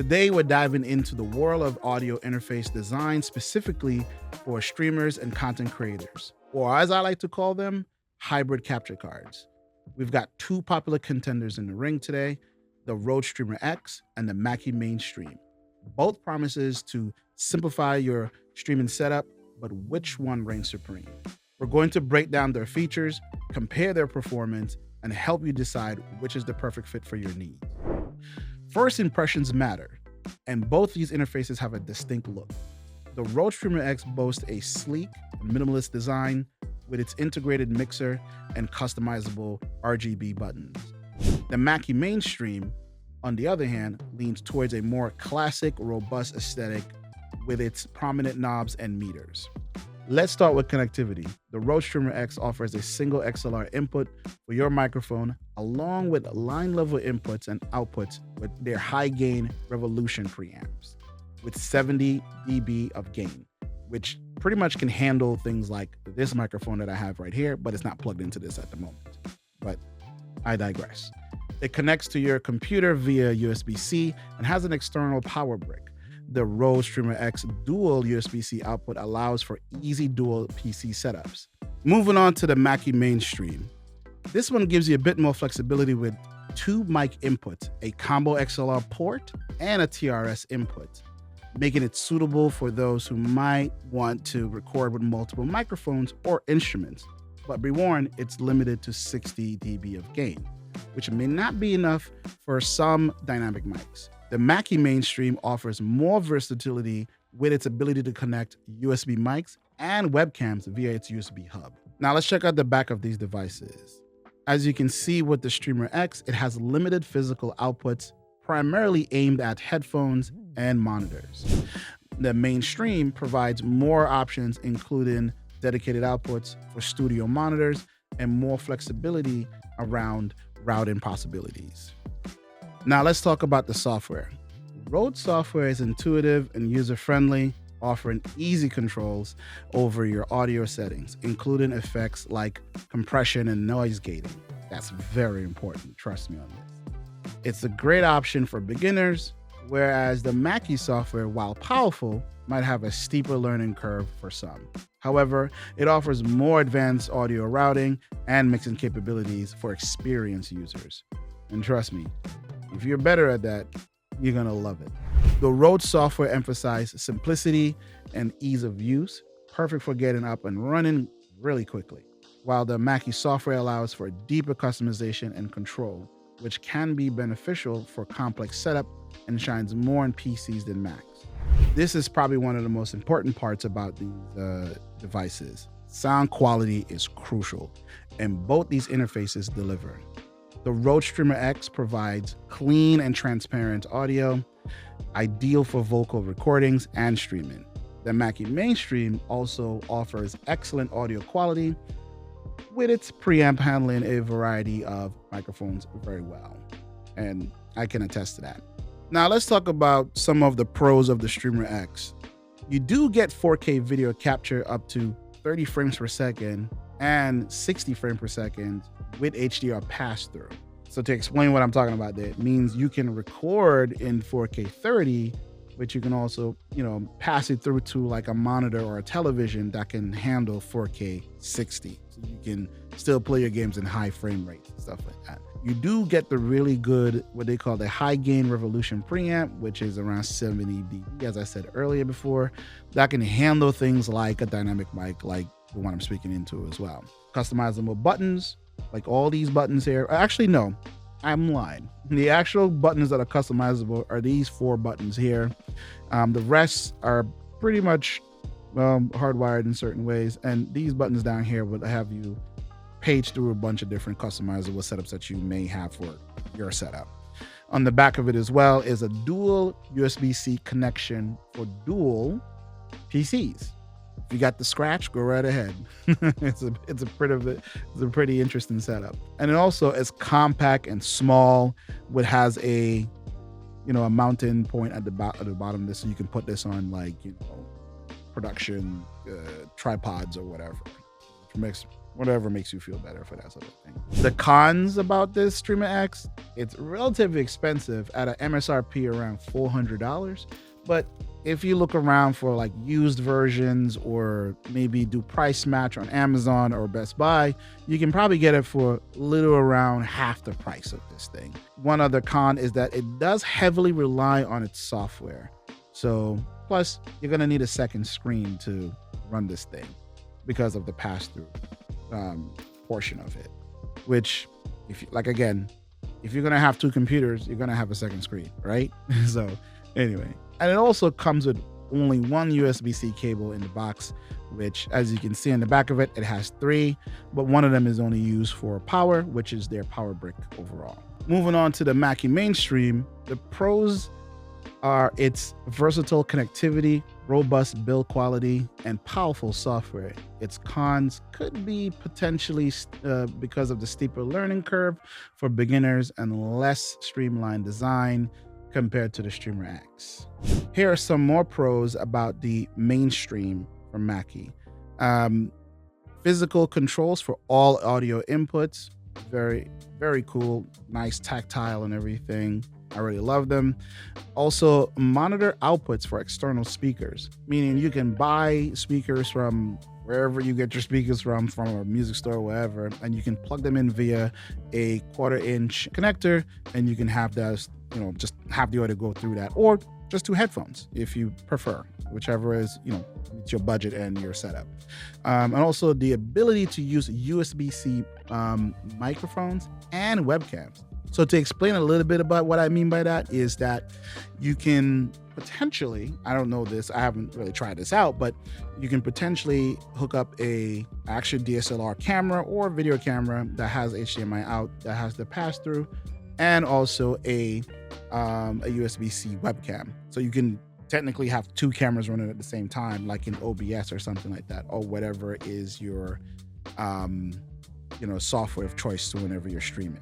Today, we're diving into the world of audio interface design specifically for streamers and content creators, or as I like to call them, hybrid capture cards. We've got two popular contenders in the ring today, the Rode Streamer X and the Mackie Mainstream. Both promises to simplify your streaming setup, but which one reigns supreme? We're going to break down their features, compare their performance, and help you decide which is the perfect fit for your needs. First impressions matter, and both these interfaces have a distinct look. The Rode Streamer X boasts a sleek, minimalist design with its integrated mixer and customizable RGB buttons. The Mackie Mainstream, on the other hand, leans towards a more classic, robust aesthetic with its prominent knobs and meters. Let's start with connectivity. The Rode Streamer X offers a single XLR input for your microphone, along with line-level inputs and outputs with their high-gain Revolution preamps, with 70 dB of gain, which pretty much can handle things like this microphone that I have right here, but it's not plugged into this at the moment. But I digress. It connects to your computer via USB-C and has an external power brick. The Rode Streamer X dual USB-C output allows for easy dual PC setups. Moving on to the Mackie Mainstream. This one gives you a bit more flexibility with two mic inputs, a combo XLR port and a TRS input, making it suitable for those who might want to record with multiple microphones or instruments. But be warned, it's limited to 60 dB of gain, which may not be enough for some dynamic mics. The Mackie Mainstream offers more versatility with its ability to connect USB mics and webcams via its USB hub. Now let's check out the back of these devices. As you can see with the Streamer X, it has limited physical outputs, primarily aimed at headphones and monitors. The Mainstream provides more options, including dedicated outputs for studio monitors and more flexibility around routing possibilities. Now let's talk about the software. Rode software is intuitive and user-friendly, offering easy controls over your audio settings, including effects like compression and noise gating. That's very important, trust me on this. It's a great option for beginners, whereas the Mackie software, while powerful, might have a steeper learning curve for some. However, it offers more advanced audio routing and mixing capabilities for experienced users. And trust me, if you're better at that, you're gonna love it. The Rode software emphasizes simplicity and ease of use, perfect for getting up and running really quickly, while the Mackie software allows for deeper customization and control, which can be beneficial for complex setup and shines more on PCs than Macs. This is probably one of the most important parts about these devices. Sound quality is crucial, and both these interfaces deliver. The Rode Streamer X provides clean and transparent audio, ideal for vocal recordings and streaming. The Mackie Mainstream also offers excellent audio quality, with its preamp handling a variety of microphones very well, and I can attest to that. Now let's talk about some of the pros of the Streamer X. You do get 4K video capture up to 30 frames per second and 60 frames per second with HDR pass-through. So to explain what I'm talking about there, it means you can record in 4K 30, but you can also, pass it through to like a monitor or a television that can handle 4K 60. So you can still play your games in high frame rates and stuff like that. You do get the really good, what they call the high gain Revolution preamp, which is around 70 dB, as I said earlier before, that can handle things like a dynamic mic, like the one I'm speaking into as well. Customizable buttons, like all these buttons here. Actually, no, I'm lying. The actual buttons that are customizable are these 4 buttons here. The rest are pretty much hardwired in certain ways. And these buttons down here would have you page through a bunch of different customizable setups that you may have for your setup. On the back of it as well is a dual USB-C connection for dual PCs. If you got the scratch, go right ahead. It's a pretty interesting setup. And it also is compact and small, which has a mounting point at the bottom of this, so you can put this on production tripods or whatever. Whatever makes you feel better for that sort of thing. The cons about this Streamer X, It's relatively expensive at an MSRP around $400. But if you look around for like used versions or maybe do price match on Amazon or Best Buy, you can probably get it for a little around half the price of this thing. One other con is that it does heavily rely on its software. So plus you're going to need a second screen to run this thing because of the pass-through portion of it, which if you're going to have two computers, you're going to have a second screen, right? So anyway, and it also comes with only one USB-C cable in the box, which as you can see in the back of it, it has 3, but one of them is only used for power, which is their power brick overall. Moving on to the Mackie mainstream, the pros are its versatile connectivity, robust build quality, and powerful software. Its cons could be potentially because of the steeper learning curve for beginners and less streamlined design compared to the Streamer X. Here are some more pros about the mainstream from Mackie. Physical controls for all audio inputs. Very, very cool. Nice tactile and everything. I really love them. Also, monitor outputs for external speakers, meaning you can buy speakers from wherever you get your speakers from a music store or wherever, and you can plug them in via a 1/4-inch connector, and you can have that, just have the audio go through that, or just do headphones if you prefer, whichever is, it's your budget and your setup. And also the ability to use USB-C microphones and webcams. So to explain a little bit about what I mean by that is that you can potentially, I don't know this, I haven't really tried this out, but you can potentially hook up a actual DSLR camera or video camera that has HDMI out, that has the pass-through, and also a USB-C webcam. So you can technically have 2 cameras running at the same time, like in OBS or something like that, or whatever is your software of choice whenever you're streaming.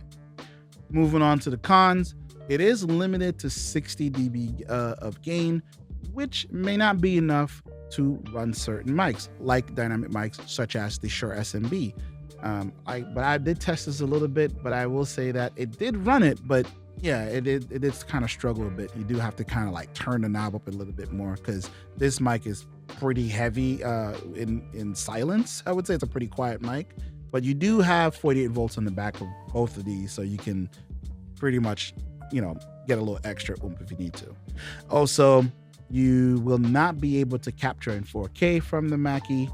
Moving on to the cons, it is limited to 60 dB of gain, which may not be enough to run certain mics, like dynamic mics such as the Shure SMB. But I did test this a little bit, but I will say that it did run it, but yeah, it did kind of struggle a bit. You do have to kind of like turn the knob up a little bit more because this mic is pretty heavy in silence. I would say it's a pretty quiet mic, but you do have 48 volts on the back of both of these, so you can pretty much, get a little extra oomph if you need to. Also, you will not be able to capture in 4K from the Mackie,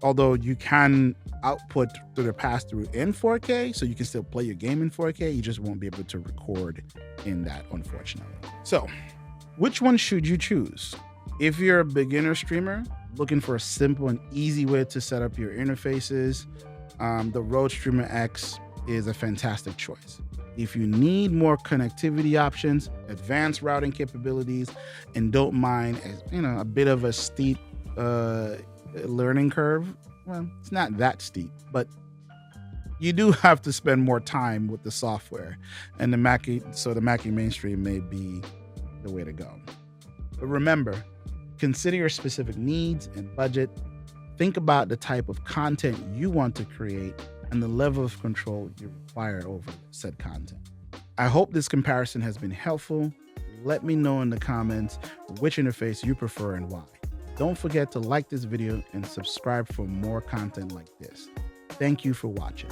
although you can output through the pass-through in 4K, so you can still play your game in 4K. You just won't be able to record in that, unfortunately. So, which one should you choose? If you're a beginner streamer looking for a simple and easy way to set up your interfaces, the Rode Streamer X is a fantastic choice. If you need more connectivity options, advanced routing capabilities, and don't mind a bit of a steep learning curve, well, it's not that steep, but you do have to spend more time with the software, and the Mackie mainstream may be the way to go. But remember, consider your specific needs and budget. Think about the type of content you want to create and the level of control you require over said content. I hope this comparison has been helpful. Let me know in the comments which interface you prefer and why. Don't forget to like this video and subscribe for more content like this. Thank you for watching.